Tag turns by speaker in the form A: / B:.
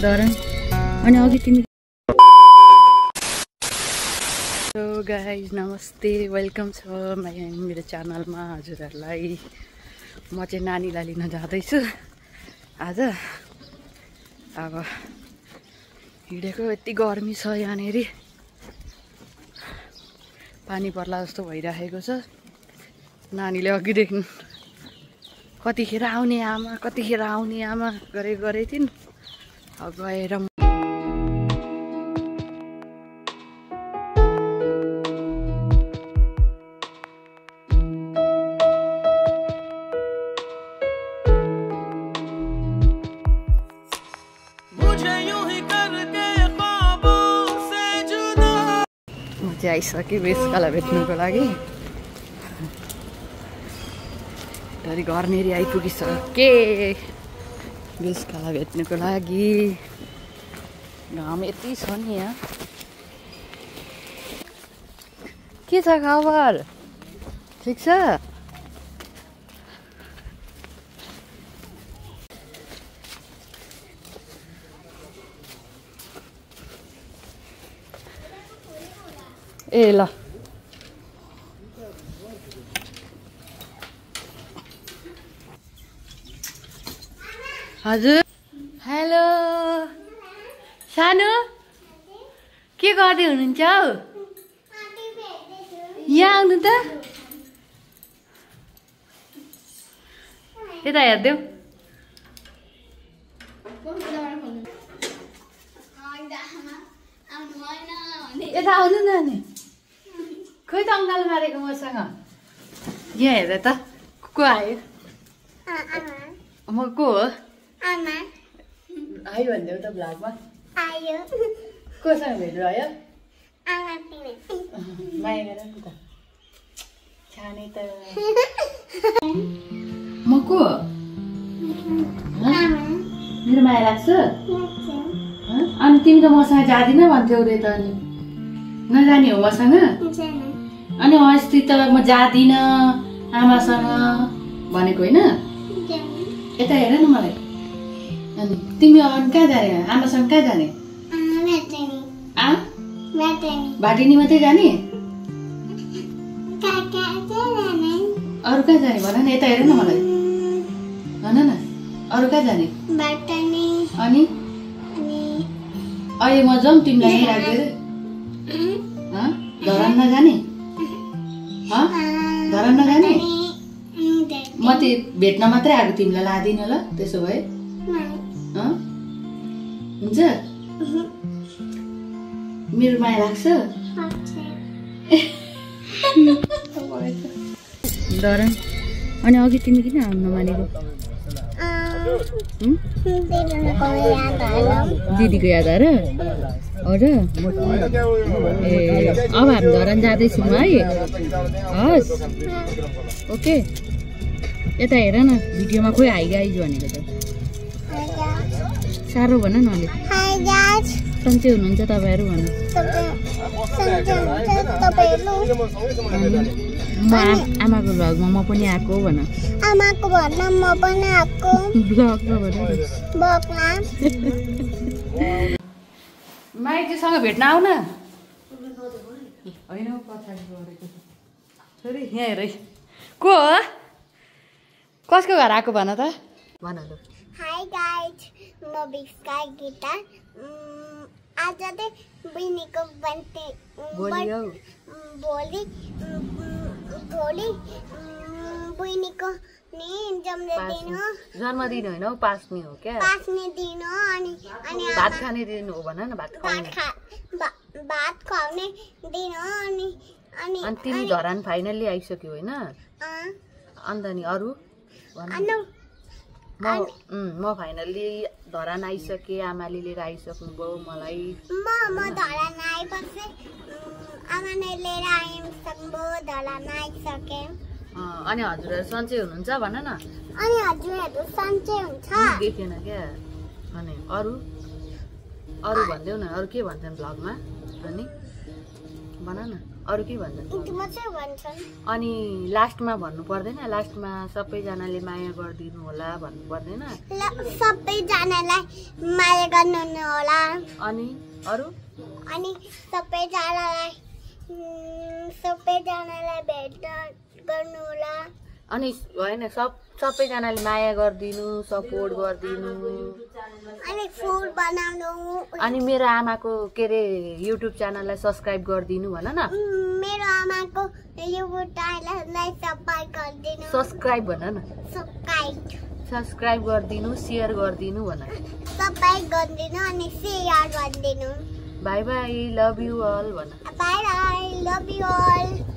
A: धरन अनि अघि तिमी सो गाइज नमस्ते वेलकम छ मेरो च्यानलमा हजुरहरूलाई म चाहिँ नानीलाई लिन जाँदैछु आज अब हिँडेको यति गर्मी छ यहाँनेर पानी पर्ला जस्तो भइराखेको छ नानीले अघिदेखि कतिखेर आउने आमा गरे थिइन् अब गएर आइसकेँ बेसकाला भेट्नुको लागि धरी घरनेरि आइपुगिसकेँ बेसकाला भेट्नुको लागि घाम यति छ नि यहाँ के छ खबर ठिक छ ए ल हजुर हेलो सानो के गर्दै हुनुहुन्छ हौ यहाँ आउनु त यता हेर्देऊ यता आउनु न नि खोइ त अङ्गाल मारेको मसँग यहाँ हेर त को आयो म को हो आयो भनिदेऊ त भ्लगमा आयो कोसँग भेट भयो माया गर नि त छाने त म को मेरो माया लाग्छ अनि तिमी त मसँग जाँदिन भन्थ्यौ रे त अनि नजाने हो मसँग अनि अस्ति त म जाँदिनँ आमासँग भनेको होइन यता हेर न मलाई अनि तिमी अनि कहाँ जाने आमासँग कहाँ जाने भाटिनी मात्रै जाने अरू कहाँ जाने भन न यता हेर न मलाई भन न अरू कहाँ जाने अनि अहिले म जाउँ तिमीलाई यहीँ राखिदिएर धरान नजाने धरान नजाने म त भेट्न मात्रै आएको तिमीलाई लादिनँ ल त्यसो भए हुन्छ मेरो माया लाग्छ धरान अनि अघि तिमी किन आउनु नमानेको दिदीको याद आएर हजुर ए अब हामी धरान जाँदैछौँ है हस् ओके यता हेर न भिडियोमा खोइ हाइगाइज भनेको त साह्रो भन न अलिक सन्चै हुनुहुन्छ तपाईँहरू भन म आमाको भ्लगमा म पनि आएको भन
B: आमाको भन्न म पनि आएको
A: भ्लगमा भन माइतीसँग भेट्न आउन होइन पछाडि गरेको छोरी यहाँ हेर को हो कसको घर आएको भन त भन ल
B: हाई गाइज म बिस्का गीता आज चाहिँ बहिनीको बर्थडे भोलि बहिनीको नि जन्मदिन हो
A: जन्मदिन होइन हौ पास्ने हो क्या
B: पास्ने दिन हो अनि
A: भात खाने दिन हो भन न भात
B: खुवाउने दिन हो अनि
A: तिमी धरान फाइनल्ली आइसक्यो होइन अन्त नि अरू म फाइनल्ली धरान आइसकेँ आमाले लिएर आइसक्नुभयो मलाई
B: म धरान आएपछि आमाले लिएर आइसक्नुभयो धरान आइसकेँ
A: अनि हजुरहरू सन्चै हुनुहुन्छ भन न
B: अनि हजुरहरू सन्चै हुन्छ
A: देखेन क्या अनि अरू भन्देऊ न अरू के भन्छन् भ्लगमा अनि भन न अरु के भन्छन्?
B: यति मात्रै भन्छन्।
A: अनि लास्टमा भन्नु पर्दैन? लास्टमा सबैजनाले माया गरिदिनु होला भन्नु पर्दैन?
B: सबैजनालाई माया गर्नु होला।
A: अनि अरु?
B: अनि सबैजनालाई भेट गर्नु होला।
A: अनि हैन सबैजनाले माया गरिदिनु, सपोर्ट गरिदिनु,
B: अनि फुड बनाउनु।
A: अनि मेरो आमाको के रे युट्युब च्यानललाई सब्स्क्राइब गरिदिनु भन न।
B: मेरो आमाको युट्युब च्यानललाई सब्स्क्राइब गरिदिनु।
A: सब्स्क्राइब भन न। सब्स्क्राइब गरिदिनु, शेयर गरिदिनु भन।
B: सब्स्क्राइब गरिदिनु अनि शेयर गरिदिनु।
A: Bye bye, love you all भन।
B: Bye bye, love you all.